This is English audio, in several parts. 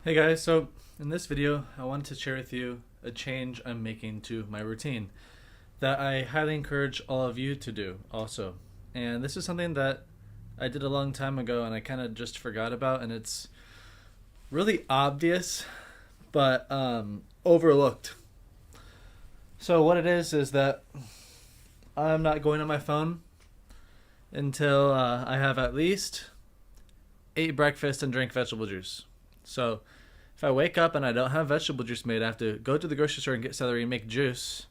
Hey guys, so in this video, I wanted to share with you a change I'm making to my routine that I highly encourage all of you to do also. And this is something that I did a long time ago and I kind of just forgot about, and it's really obvious but overlooked. So, what it is that I'm not going on my phone until I have at least ate breakfast and drank vegetable juice. So, if I wake up and I don't have vegetable juice made, I have to go to the grocery store and get celery and make juice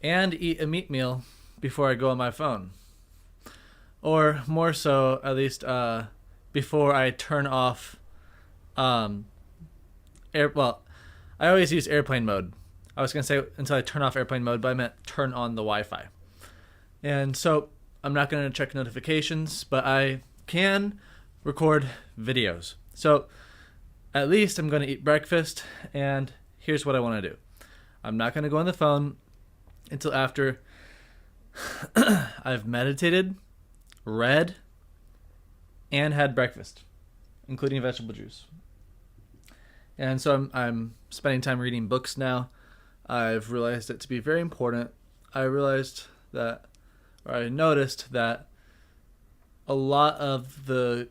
and eat a meat meal before I go on my phone. Or more so, at least before I turn off um, well, I always use airplane mode. I was going to say until I turn off airplane mode, but I meant turn on the Wi-Fi. And so I'm not going to check notifications, but I can record videos. So at least I'm going to eat breakfast, and here's what I want to do. I'm not going to go on the phone until after I've meditated, read, and had breakfast, including vegetable juice. And so I'm spending time reading books now. I've realized it to be very important. I noticed that a lot of the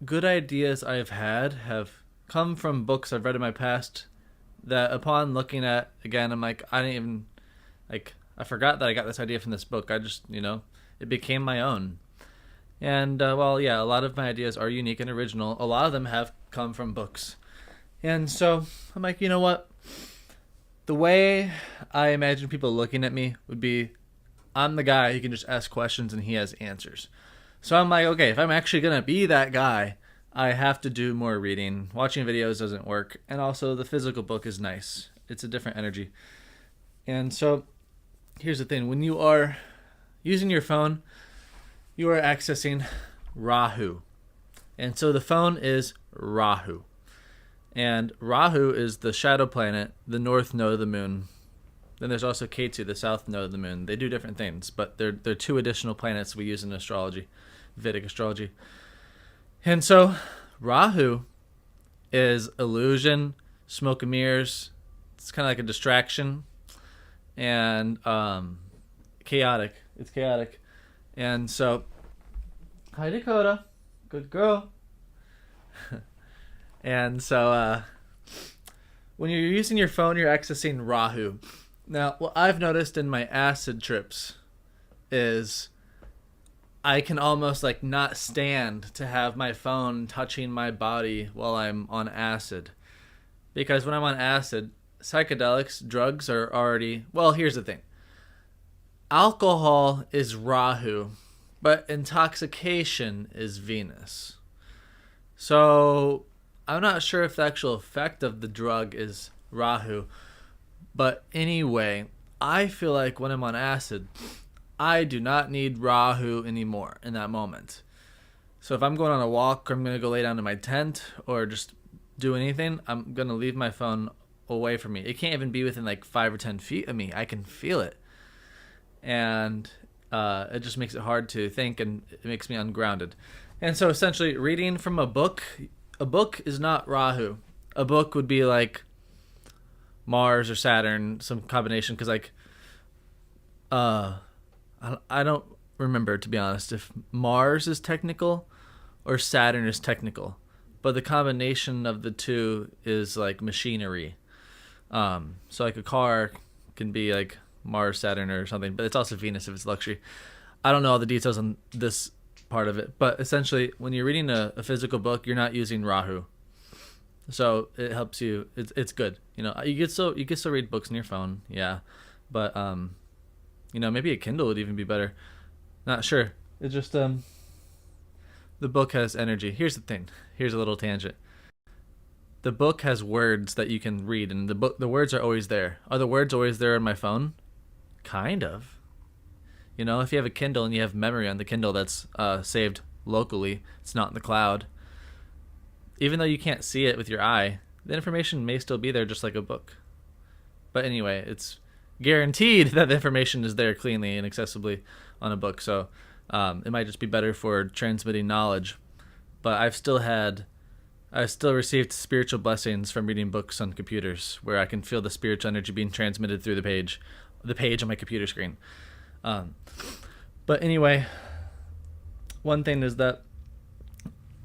good ideas I've had have come from books I've read in my past that upon looking at again, I'm like, I forgot that I got this idea from this book. I just, it became my own. And, yeah, a lot of my ideas are unique and original. A lot of them have come from books. And so I'm like, you know what? The way I imagine people looking at me would be I'm the guy who can just ask questions and he has answers. So I'm like, okay, if I'm actually going to be that guy, I have to do more reading. Watching videos doesn't work. And also, the physical book is nice. It's a different energy. And so, here's the thing. When you are using your phone, you are accessing Rahu. And so, the phone is Rahu. And Rahu is the shadow planet, the north node of the moon. Then there's also Ketu, the south node of the moon. They do different things, but they're two additional planets we use in astrology, Vedic astrology. And so Rahu is illusion, smoke and mirrors. It's kind of like a distraction, and chaotic. It's chaotic. And so, hi Dakota, good girl. And so when you're using your phone, you're accessing Rahu. Now, what I've noticed in my acid trips is I can almost like not stand to have my phone touching my body while I'm on acid. Because when I'm on acid, psychedelics, drugs are already... Well, here's the thing. Alcohol is Rahu, but intoxication is Venus. So I'm not sure if the actual effect of the drug is Rahu. But anyway, I feel like when I'm on acid, I do not need Rahu anymore in that moment. So if I'm going on a walk, or I'm going to go lay down in my tent, or just do anything, I'm going to leave my phone away from me. It can't even be within like 5 or 10 feet of me. I can feel it. And it just makes it hard to think, and it makes me ungrounded. And so essentially, reading from a book is not Rahu. A book would be like Mars or Saturn, some combination, because like I don't remember, to be honest, if Mars is technical or Saturn is technical, but the combination of the two is like machinery. So like a car can be like Mars, Saturn, or something, but it's also Venus if it's luxury. I don't know all the details on this part of it, but essentially, when you're reading a physical book, you're not using Rahu. So it helps you. It's good. You can still read books on your phone, yeah, but maybe a Kindle would even be better. Not sure. It's just the book has energy. Here's the thing. Here's a little tangent. The book has words that you can read, and the words are always there. Are the words always there on my phone? Kind of. If you have a Kindle and you have memory on the Kindle that's saved locally, it's not in the cloud. Even though you can't see it with your eye, the information may still be there just like a book. But anyway, it's guaranteed that the information is there cleanly and accessibly on a book. So it might just be better for transmitting knowledge. But I've still had I still received spiritual blessings from reading books on computers, where I can feel the spiritual energy being transmitted through the page on my computer screen. But anyway, one thing is that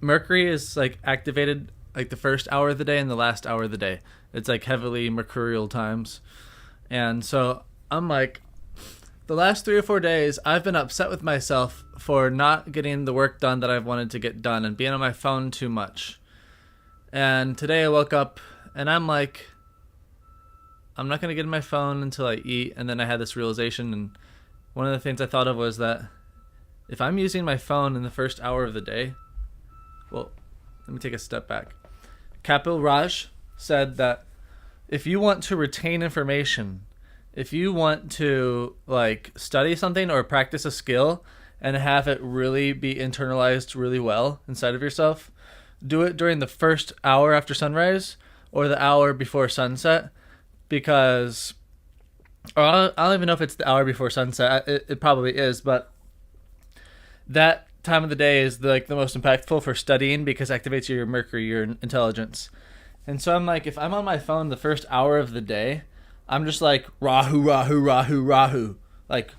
Mercury is like activated like the first hour of the day and the last hour of the day. It's like heavily mercurial times. And so I'm like, the last 3 or 4 days, I've been upset with myself for not getting the work done that I've wanted to get done and being on my phone too much. And today I woke up and I'm like, I'm not going to get on my phone until I eat. And then I had this realization. And one of the things I thought of was that if I'm using my phone in the first hour of the day, well, let me take a step back. Kapil Raj said that if you want to retain information, if you want to like study something or practice a skill and have it really be internalized really well inside of yourself, do it during the first hour after sunrise or the hour before sunset, because I don't even know if it's the hour before sunset. It probably is, but that time of the day is the most impactful for studying because it activates your Mercury, your intelligence. And so I'm like, if I'm on my phone the first hour of the day, I'm just like Rahu, Rahu, Rahu, Rahu. Like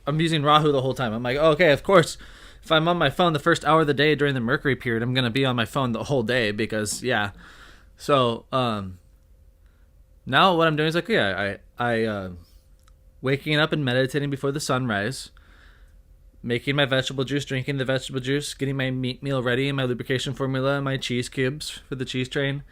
I'm using Rahu the whole time. I'm like, okay, of course, if I'm on my phone the first hour of the day during the Mercury period, I'm gonna be on my phone the whole day because yeah. So now what I'm doing is like, yeah, I waking up and meditating before the sunrise, making my vegetable juice, drinking the vegetable juice, getting my meat meal ready, and my lubrication formula, and my cheese cubes for the cheese train.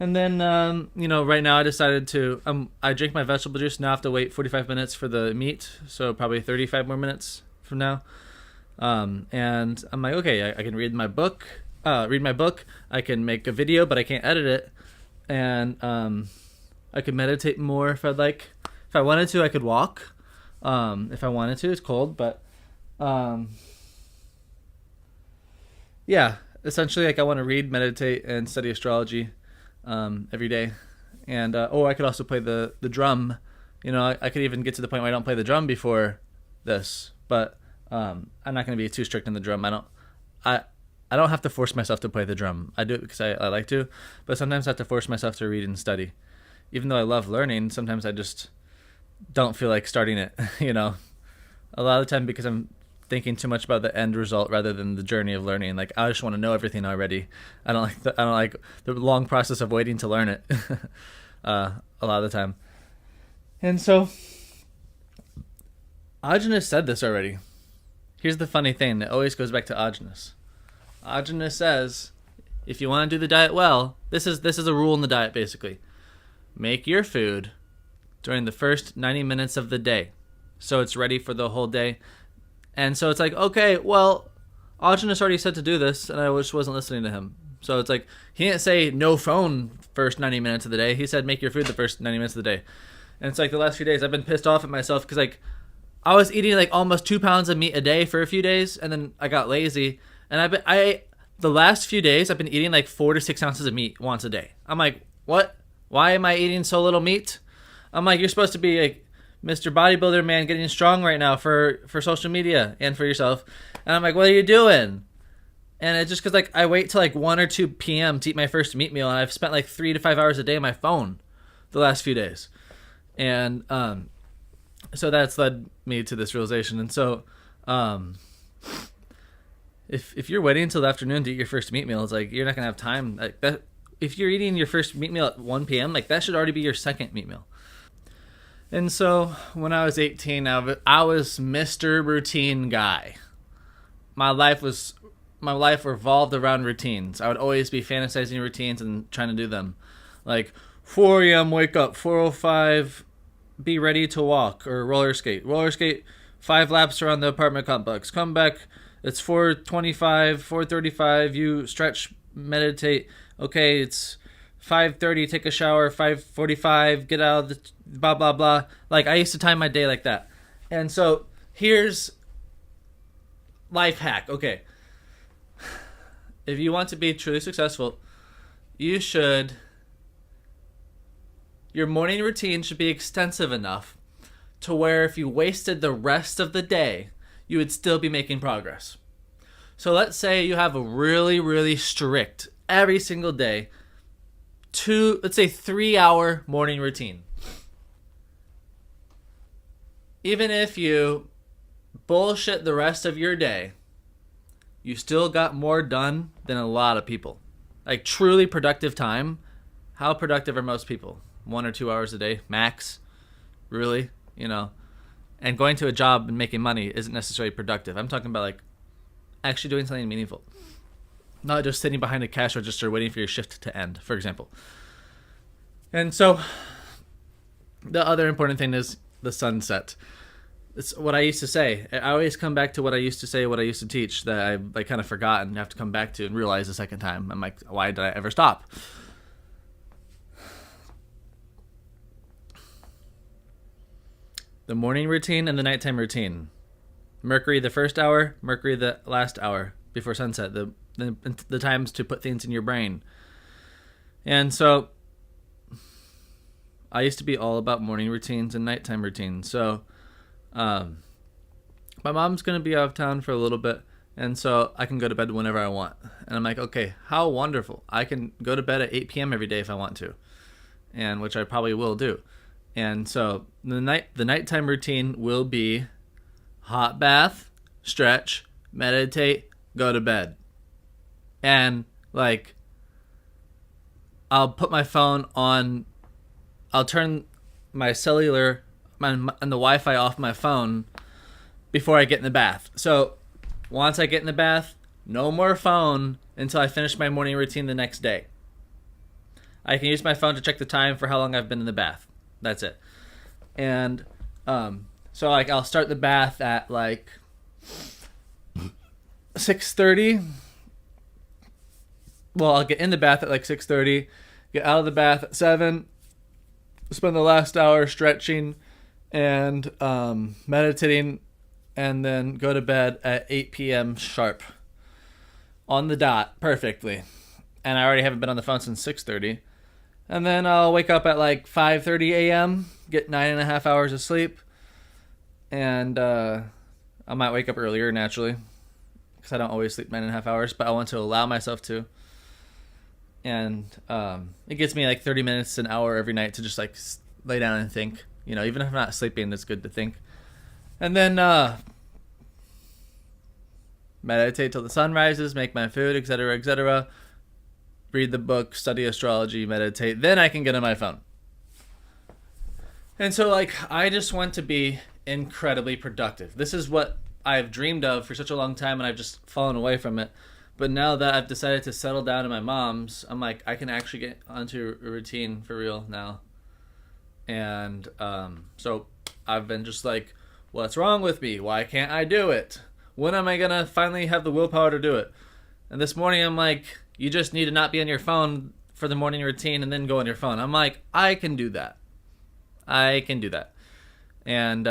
And then, right now I decided to, I drink my vegetable juice. Now I have to wait 45 minutes for the meat. So probably 35 more minutes from now. And I'm like, okay, I can read my book. I can make a video, but I can't edit it. And I could meditate more if I'd like. If I wanted to, I could walk. If I wanted to, it's cold, but yeah, essentially like I want to read, meditate, and study astrology every day. And I could also play the drum. I could even get to the point where I don't play the drum before this, but I'm not going to be too strict on the drum. I don't have to force myself to play the drum. I do it because I like to, but sometimes I have to force myself to read and study. Even though I love learning, sometimes I just don't feel like starting it, A lot of the time because I'm thinking too much about the end result rather than the journey of learning. Like I just want to know everything already. I don't like the long process of waiting to learn it. A lot of the time. And so Ajna said this already. Here's the funny thing. It always goes back to Ajna. Ajna says, if you want to do the diet well, this is a rule in the diet basically. Make your food during the first 90 minutes of the day, so it's ready for the whole day. And so it's like, okay, well, Ajna already said to do this, and I just wasn't listening to him. So it's like, he didn't say no phone first 90 minutes of the day. He said make your food the first 90 minutes of the day. And it's like the last few days I've been pissed off at myself because like I was eating like almost 2 pounds of meat a day for a few days, and then I got lazy. And the last few days I've been eating like 4 to 6 ounces of meat once a day. I'm like, what? Why am I eating so little meat? I'm like, you're supposed to be like Mr. Bodybuilder man getting strong right now for social media and for yourself. And I'm like, what are you doing? And it's just because like I wait till like 1 or 2 p.m. to eat my first meat meal, and I've spent like 3 to 5 hours a day on my phone the last few days. And so that's led me to this realization. And so if you're waiting until the afternoon to eat your first meat meal, it's like you're not gonna have time. Like that, if you're eating your first meat meal at 1 p.m., like that should already be your second meat meal. And so when I was 18, I was Mr. Routine Guy. My life revolved around routines. I would always be fantasizing routines and trying to do them. Like 4 a.m. wake up, 4:05 be ready to walk or roller skate. Roller skate 5 laps around the apartment complex. Come back, it's 4:25, 4:35, you stretch, meditate. Okay, it's 5:30, take a shower, 5:45, get out of the blah, blah, blah. Like, I used to time my day like that. And so, here's life hack. Okay. If you want to be truly successful, your morning routine should be extensive enough to where if you wasted the rest of the day, you would still be making progress. So let's say you have a really, really strict every single day, 3-hour morning routine. Even if you bullshit the rest of your day, you still got more done than a lot of people. Like truly productive time. How productive are most people? 1 or 2 hours a day, max. Really? And going to a job and making money isn't necessarily productive. I'm talking about like actually doing something meaningful. Not just sitting behind a cash register waiting for your shift to end, for example. And so the other important thing is the sunset. It's what I used to say. I always come back to what I used to say, what I used to teach that I kind of forgot and have to come back to and realize the second time. I'm like, why did I ever stop? The morning routine and the nighttime routine. Mercury the first hour, Mercury the last hour before sunset. The times to put things in your brain. And so I used to be all about morning routines and nighttime routines. So my mom's going to be out of town for a little bit, and so I can go to bed whenever I want. And I'm like, okay, how wonderful. I can go to bed at 8 p.m. every day if I want to, and which I probably will do. And so the nighttime routine will be hot bath, stretch, meditate, go to bed. And like I'll put my phone on, I'll turn my cellular and the Wi-Fi off my phone before I get in the bath. So once I get in the bath, no more phone until I finish my morning routine the next day. I can use my phone to check the time for how long I've been in the bath. That's it. And so like I'll start the bath at like 6:30. Well, I'll get in the bath at like 6:30, get out of the bath at 7, spend the last hour stretching and meditating, and then go to bed at 8 p.m. sharp. On the dot, perfectly. And I already haven't been on the phone since 6:30. And then I'll wake up at like 5:30 a.m., get 9.5 hours of sleep, and I might wake up earlier naturally, because I don't always sleep 9.5 hours, but I want to allow myself to. And it gives me like 30 minutes, an hour every night to just like lay down and think. Even if I'm not sleeping, it's good to think. And then meditate till the sun rises, make my food, etc., etc., read the book, study astrology, meditate. Then I can get on my phone. And so like I just want to be incredibly productive. This is what I've dreamed of for such a long time, and I've just fallen away from it. But now that I've decided to settle down in my mom's, I'm like, I can actually get onto a routine for real now. And so I've been just like, what's wrong with me? Why can't I do it? When am I going to finally have the willpower to do it? And this morning I'm like, you just need to not be on your phone for the morning routine and then go on your phone. I'm like, I can do that. I can do that. And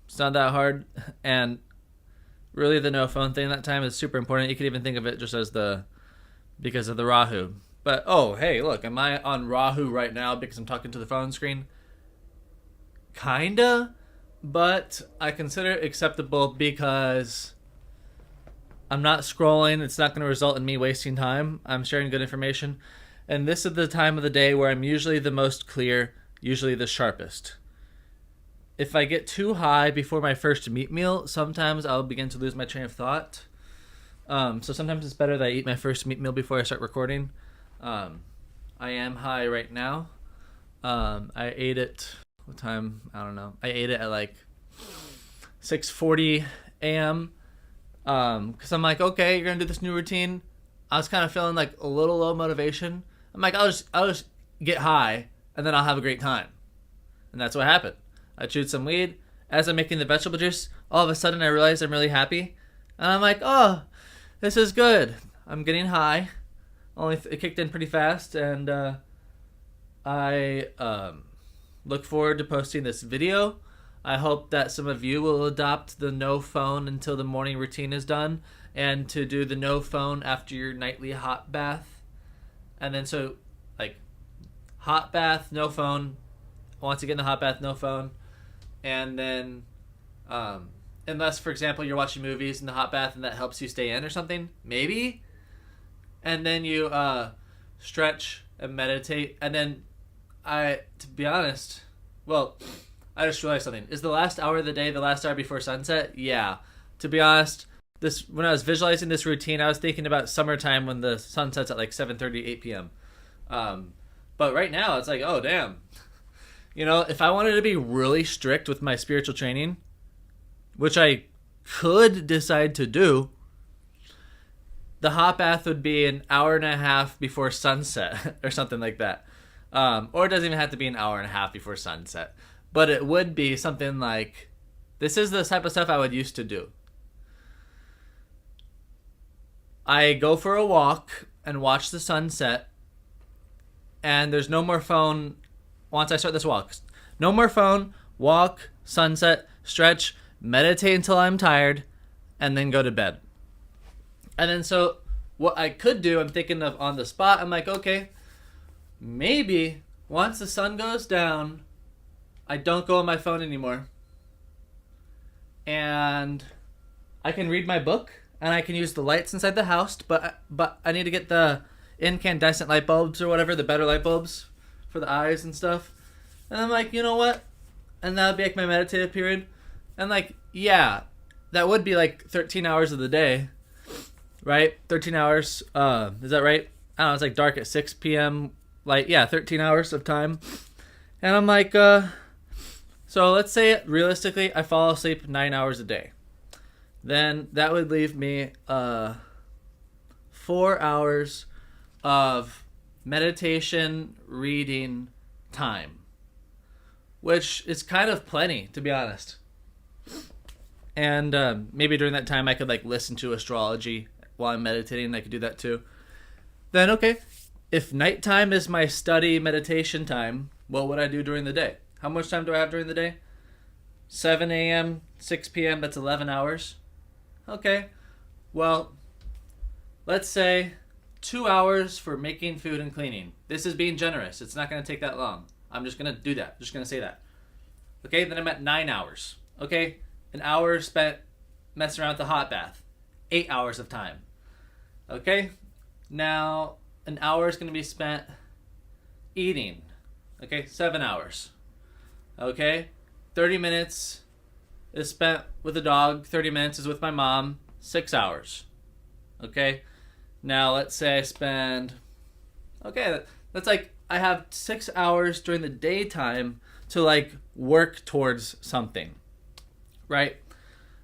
it's not that hard. And really the no phone thing that time is super important. You could even think of it just as because of the Rahu. But, oh, hey, look, am I on Rahu right now because I'm talking to the phone screen? Kinda, but I consider it acceptable because I'm not scrolling. It's not going to result in me wasting time. I'm sharing good information. And this is the time of the day where I'm usually the most clear, usually the sharpest. If I get too high before my first meat meal, sometimes I'll begin to lose my train of thought. So sometimes it's better that I eat my first meat meal before I start recording. I am high right now. I ate it, what time? I don't know. I ate it at like 6:40 a.m. Because I'm like, okay, you're going to do this new routine. I was kind of feeling like a little low motivation. I'm like, I'll just get high and then I'll have a great time. And that's what happened. I chewed some weed. As I'm making the vegetable juice, all of a sudden I realized I'm really happy. And I'm like, oh, this is good. I'm getting high. It kicked in pretty fast. And I look forward to posting this video. I hope that some of you will adopt the no phone until the morning routine is done, and to do the no phone after your nightly hot bath. And then so, like, hot bath, no phone. Once you get in the hot bath, no phone. And then, unless, for example, you're watching movies in the hot bath and that helps you stay in or something, maybe. and then you stretch and meditate, and then to be honest, well, I just realized something. Is the last hour of the day the last hour before sunset? Yeah. To be honest, when I was visualizing this routine, I was thinking about summertime when the sun sets at like 7:30, 8 p.m. But right now, it's like, oh, damn. If I wanted to be really strict with my spiritual training, which I could decide to do, the hot bath would be an hour and a half before sunset or something like that. Or it doesn't even have to be an hour and a half before sunset. But it would be something like, this is the type of stuff I would used to do. I go for a walk and watch the sunset, and there's no more phone once I start this walk. No more phone, walk, sunset, stretch, meditate until I'm tired, and then go to bed. And then so what I could do, I'm thinking of on the spot, I'm like, okay, maybe once the sun goes down, I don't go on my phone anymore. And I can read my book, and I can use the lights inside the house, but I need to get the incandescent light bulbs or whatever, the better light bulbs for the eyes and stuff. And I'm like, you know what? And that would be like my meditative period. And like, yeah, that would be like 13 hours of the day, right? 13 hours. Is that right? I don't know. It's like dark at 6 p.m. Like, yeah, 13 hours of time. And I'm like, so let's say realistically, I fall asleep 9 hours a day. Then that would leave me 4 hours of meditation, reading time, which is kind of plenty, to be honest. And maybe during that time I could like listen to astrology while I'm meditating. I could do that too. Then, okay, if nighttime is my study meditation time, what would I do during the day? How much time do I have during the day? 7 a.m., 6 p.m., that's 11 hours. Okay, well, let's say 2 hours for making food and cleaning. This is being generous. It's not going to take that long. I'm just going to do that. Just going to say that. Okay, then I'm at 9 hours. Okay, an hour spent messing around with the hot bath. 8 hours of time. Okay, now an hour is going to be spent eating. Okay, 7 hours. Okay, 30 minutes is spent with the dog. 30 minutes is with my mom. 6 hours. Okay, now let's say I spend, okay, that's like I have 6 hours during the daytime to like work towards something, right?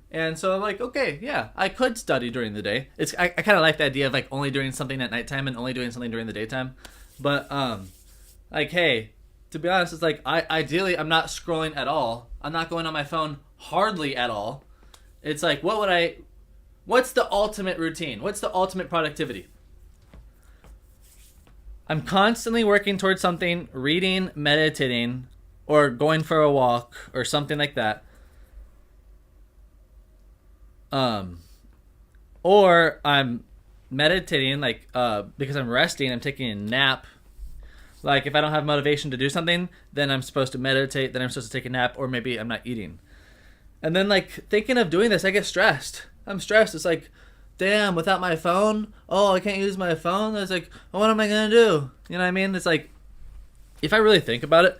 And so I'm like, okay, yeah, I could study during the day. I kind of like the idea of like only doing something at nighttime and only doing something during the daytime. But like, hey, to be honest, it's like ideally I'm not scrolling at all. I'm not going on my phone hardly at all. It's like, what's the ultimate routine? What's the ultimate productivity? I'm constantly working towards something, reading, meditating, or going for a walk or something like that. Or I'm meditating, like, because I'm resting, I'm taking a nap. Like, if I don't have motivation to do something, then I'm supposed to meditate, then I'm supposed to take a nap, or maybe I'm not eating. And then, like, thinking of doing this, I get stressed. I'm stressed. It's like, damn, without my phone? Oh, I can't use my phone? It's like, what am I going to do? You know what I mean? It's like, if I really think about it,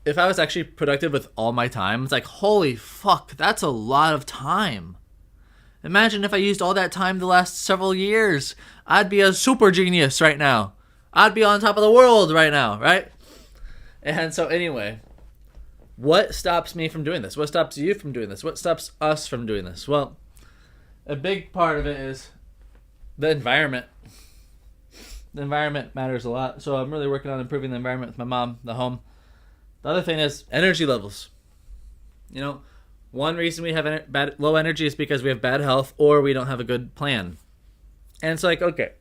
if I was actually productive with all my time, it's like, holy fuck, that's a lot of time. Imagine if I used all that time the last several years. I'd be a super genius right now. I'd be on top of the world right now, right? And so anyway, what stops me from doing this? What stops you from doing this? What stops us from doing this? Well, a big part of it is the environment. The environment matters a lot. So I'm really working on improving the environment with my mom, the home. The other thing is energy levels. You know, one reason we have low energy is because we have bad health or we don't have a good plan. And it's like, okay,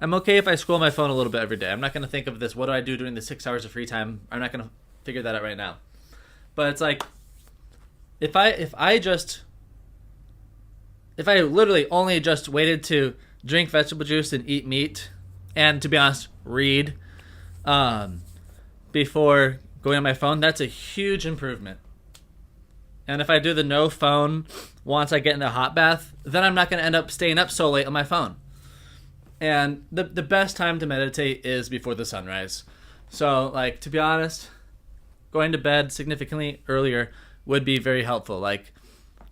I'm okay if I scroll my phone a little bit every day. I'm not going to think of this, what do I do during the 6 hours of free time? I'm not going to figure that out right now. But it's like, if I literally only just waited to drink vegetable juice and eat meat, and to be honest, read, before going on my phone, that's a huge improvement. And if I do the no phone once I get in the hot bath, then I'm not going to end up staying up so late on my phone. And the best time to meditate is before the sunrise. So, like, to be honest, going to bed significantly earlier would be very helpful. Like,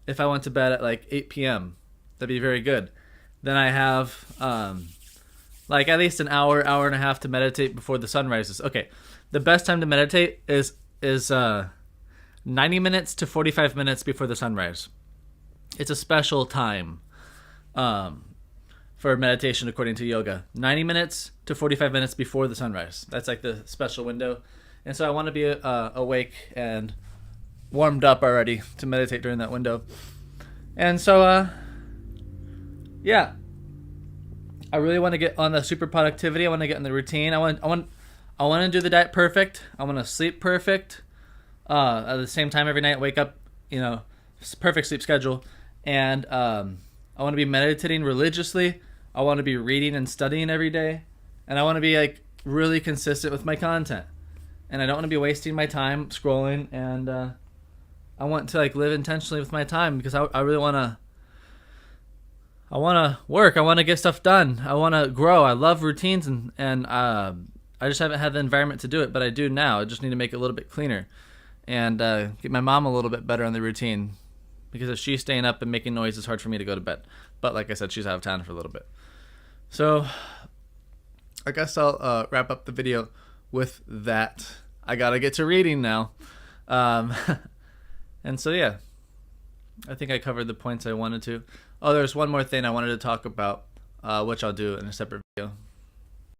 if I went to bed at like 8 p.m., that'd be very good. Then I have like at least an hour, hour and a half to meditate before the sun rises. Okay, the best time to meditate is 90 minutes to 45 minutes before the sunrise. It's a special time for meditation according to yoga. 90 minutes to 45 minutes before the sunrise. That's like the special window. And so I want to be awake and warmed up already to meditate during that window. And so, yeah, I really want to get on the super productivity. I want to get in the routine. I want to do the diet perfect. I want to sleep perfect. At the same time every night, wake up, perfect sleep schedule. And I want to be meditating religiously. I want to be reading and studying every day. And I want to be like really consistent with my content. And I don't want to be wasting my time scrolling. And I want to like live intentionally with my time because I really want to. I want to work. I want to get stuff done. I want to grow. I love routines and I just haven't had the environment to do it, but I do now. I just need to make it a little bit cleaner and get my mom a little bit better on the routine because if she's staying up and making noise, it's hard for me to go to bed. But like I said, she's out of town for a little bit. So I guess I'll wrap up the video with that. I got to get to reading now. And so, yeah, I think I covered the points I wanted to. Oh, there's one more thing I wanted to talk about, which I'll do in a separate video.